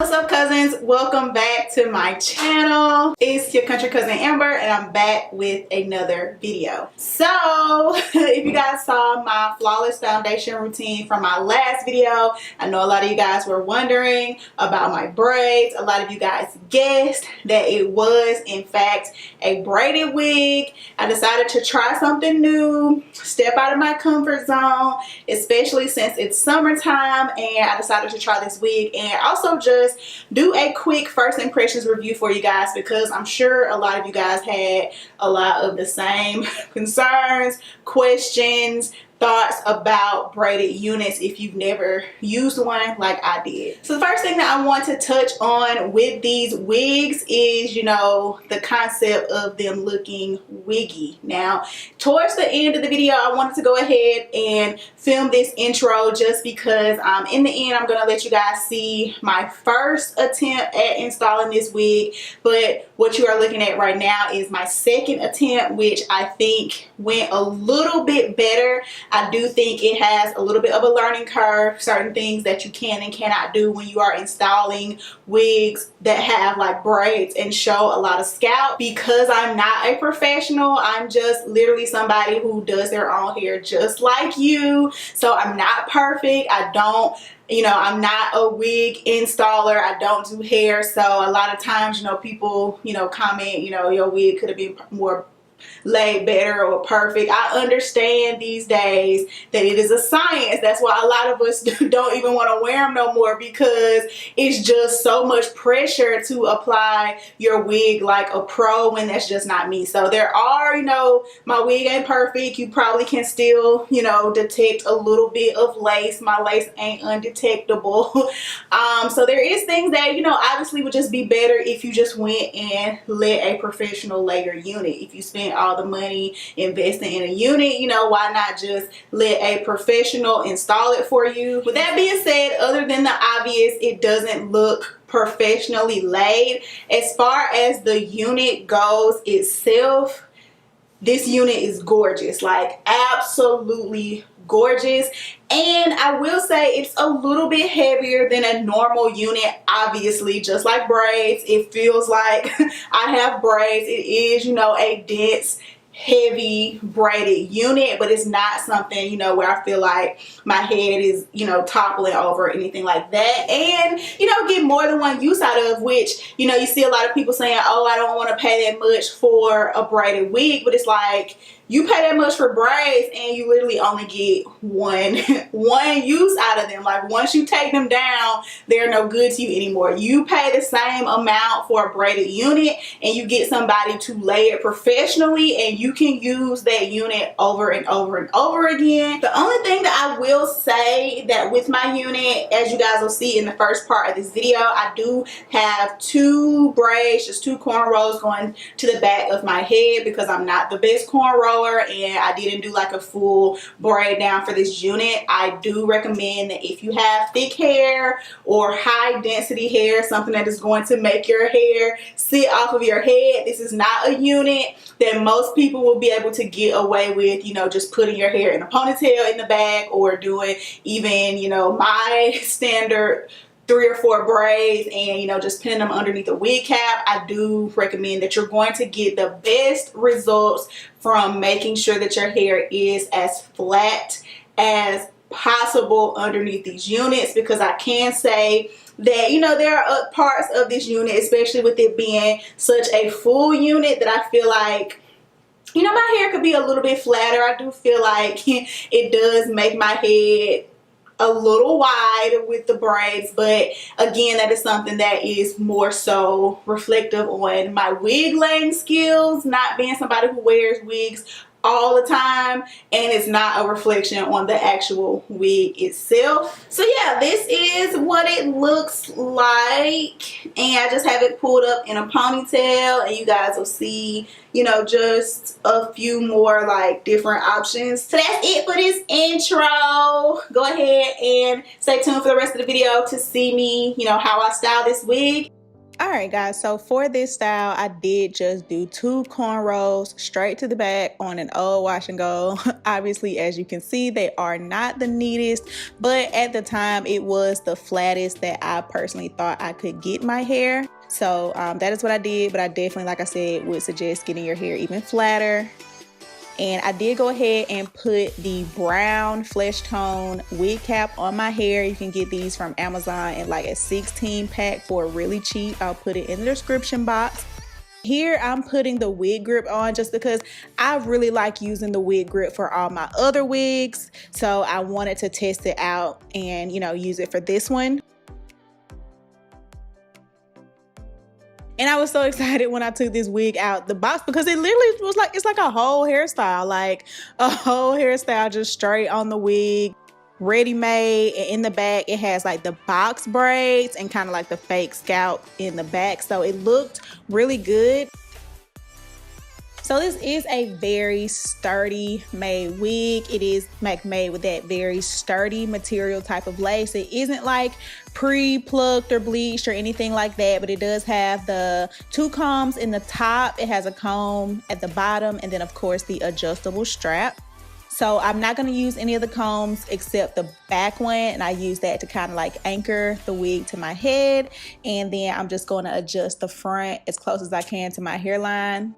What's up, cousins? Welcome back to my channel. It's your country cousin Amber, and I'm back with another video. So if you guys saw my flawless foundation routine from my last video, I know a lot of you guys were wondering about my braids. A lot of you guys guessed that it was in fact a braided wig. I decided to try something new, step out of my comfort zone, especially since it's summertime, and I decided to try this wig and also just do a quick first impressions review for you guys, because I'm sure a lot of you guys had a lot of the same concerns, questions, thoughts about braided units if you've never used one like I did. So the first thing that I want to touch on with these wigs is, you know, the concept of them looking wiggy. Now, towards the end of the video, I wanted to go ahead and film this intro just because in the end, I'm going to let you guys see my first attempt at installing this wig. But what you are looking at right now is my second attempt, which I think went a little bit better. I do think it has a little bit of a learning curve, certain things that you can and cannot do when you are installing wigs that have like braids and show a lot of scalp. Because I'm not a professional, I'm just literally somebody who does their own hair just like you. So I'm not perfect. I'm not a wig installer. I don't do hair. So a lot of times, people, comment, your wig could have been more laid better or perfect. I understand these days that it is a science. That's why a lot of us don't even want to wear them no more, because it's just so much pressure to apply your wig like a pro when that's just not me. So there are, my wig ain't perfect. You probably can still, detect a little bit of lace. My lace ain't undetectable. So there is things that, obviously would just be better if you just went and let a professional lay your unit. If you spend all the money investing in a unit, why not just let a professional install it for you? With that being said, other than the obvious, it doesn't look professionally laid. As far as the unit goes itself, this unit is gorgeous, like absolutely gorgeous. And I will say it's a little bit heavier than a normal unit. Obviously, just like braids, it feels like I have braids. It is, a dense, heavy braided unit, but it's not something, where I feel like my head is, toppling over or anything like that. And, get more than one use out of, which, you see a lot of people saying, oh, I don't want to pay that much for a braided wig. But it's like, you pay that much for braids and you literally only get one use out of them. Like, once you take them down, they're no good to you anymore. You pay the same amount for a braided unit and you get somebody to lay it professionally, and you can use that unit over and over and over again. The only thing that I will say that with my unit, as you guys will see in the first part of this video, I do have two braids, just two cornrows going to the back of my head, because I'm not the best cornrower and I didn't do like a full braid down for this unit. I do recommend that if you have thick hair or high density hair, something that is going to make your hair sit off of your head, this is not a unit that most people will be able to get away with, just putting your hair in a ponytail in the back, or doing even, my standard 3 or 4 braids and just pinning them underneath a wig cap. I do recommend that you're going to get the best results from making sure that your hair is as flat as possible underneath these units, because I can say that there are parts of this unit, especially with it being such a full unit, that I feel like my hair could be a little bit flatter. I do feel like it does make my head a little wide with the braids, but again, that is something that is more so reflective on my wig laying skills, not being somebody who wears wigs all the time, and it's not a reflection on the actual wig itself. So yeah, this is what it looks like, and I just have it pulled up in a ponytail, and you guys will see just a few more like different options. So that's it for this intro. Go ahead and stay tuned for the rest of the video to see me how I style this wig. Alright guys, so for this style, I did just do 2 cornrows straight to the back on an old wash and go. Obviously, as you can see, they are not the neatest, but at the time it was the flattest that I personally thought I could get my hair. So that is what I did, but I definitely, like I said, would suggest getting your hair even flatter. And I did go ahead and put the brown flesh tone wig cap on my hair. You can get these from Amazon in like a 16 pack for really cheap. I'll put it in the description box. Here I'm putting the wig grip on just because I really like using the wig grip for all my other wigs. So I wanted to test it out and, you know, use it for this one. And I was so excited when I took this wig out the box because it literally was like, it's like a whole hairstyle, like a whole hairstyle just straight on the wig, ready made. And in the back, it has like the box braids and kind of like the fake scalp in the back. So it looked really good. So this is a very sturdy made wig. It is made with that very sturdy material type of lace. It isn't like pre-plucked or bleached or anything like that, but it does have the 2 combs in the top. It has a comb at the bottom, and then of course the adjustable strap. So I'm not going to use any of the combs except the back one, and I use that to kind of like anchor the wig to my head. And then I'm just going to adjust the front as close as I can to my hairline.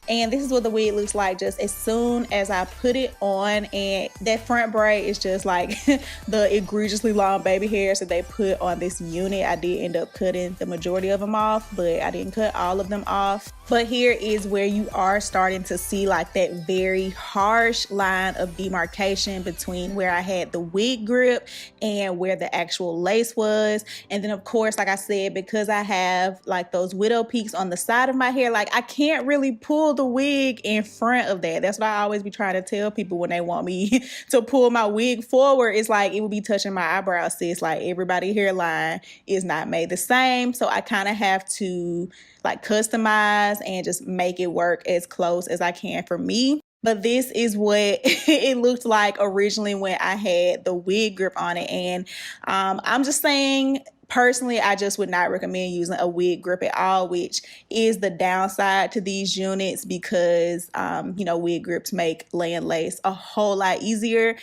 And this is what the wig looks like just as soon as I put it on. And that front braid is just like the egregiously long baby hairs that they put on this unit. I did end up cutting the majority of them off, but I didn't cut all of them off. But here is where you are starting to see like that very harsh line of demarcation between where I had the wig grip and where the actual lace was. And then of course, like I said, because I have like those widow peaks on the side of my hair, like I can't really pull the wig in front of that. That's what I always be trying to tell people when they want me to pull my wig forward. It's like it will be touching my eyebrows, sis. Like everybody's hairline is not made the same. So I kind of have to like customize and just make it work as close as I can for me. But this is what it looked like originally when I had the wig grip on it. And I'm just saying, personally, I just would not recommend using a wig grip at all, which is the downside to these units because, you know, wig grips make laying lace a whole lot easier.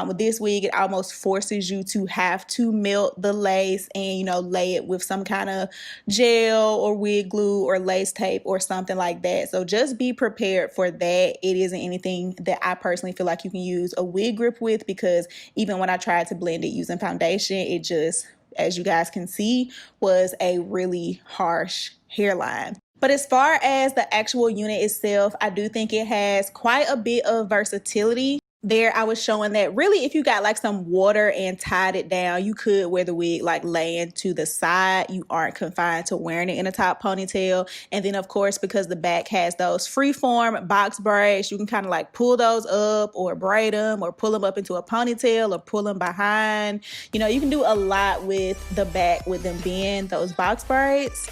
With this wig, it almost forces you to have to melt the lace and, you know, lay it with some kind of gel or wig glue or lace tape or something like that. So just be prepared for that. It isn't anything that I personally feel like you can use a wig grip with because even when I tried to blend it using foundation, it just, as you guys can see, was a really harsh hairline. But as far as the actual unit itself, I do think it has quite a bit of versatility. There I was showing that really if you got like some water and tied it down, you could wear the wig like laying to the side. You aren't confined to wearing it in a top ponytail. And then of course, because the back has those freeform box braids, you can kind of like pull those up or braid them or pull them up into a ponytail or pull them behind. You know, you can do a lot with the back with them being those box braids.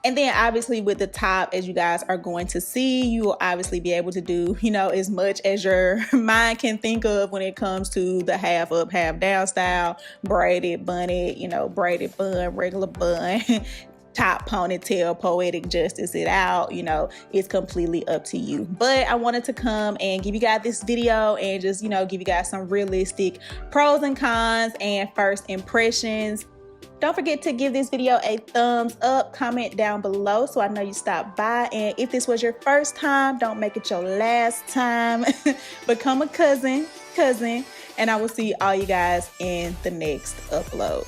And then obviously with the top, as you guys are going to see, you will obviously be able to do, you know, as much as your mind can think of when it comes to the half up, half down style, braided, bunted, you know, braided bun, regular bun, top ponytail, poetic justice it out. You know, it's completely up to you. But I wanted to come and give you guys this video and just, you know, give you guys some realistic pros and cons and first impressions. Don't forget to give this video a thumbs up, comment down below so I know you stopped by. And if this was your first time, don't make it your last time. Become a cousin, and I will see all you guys in the next upload.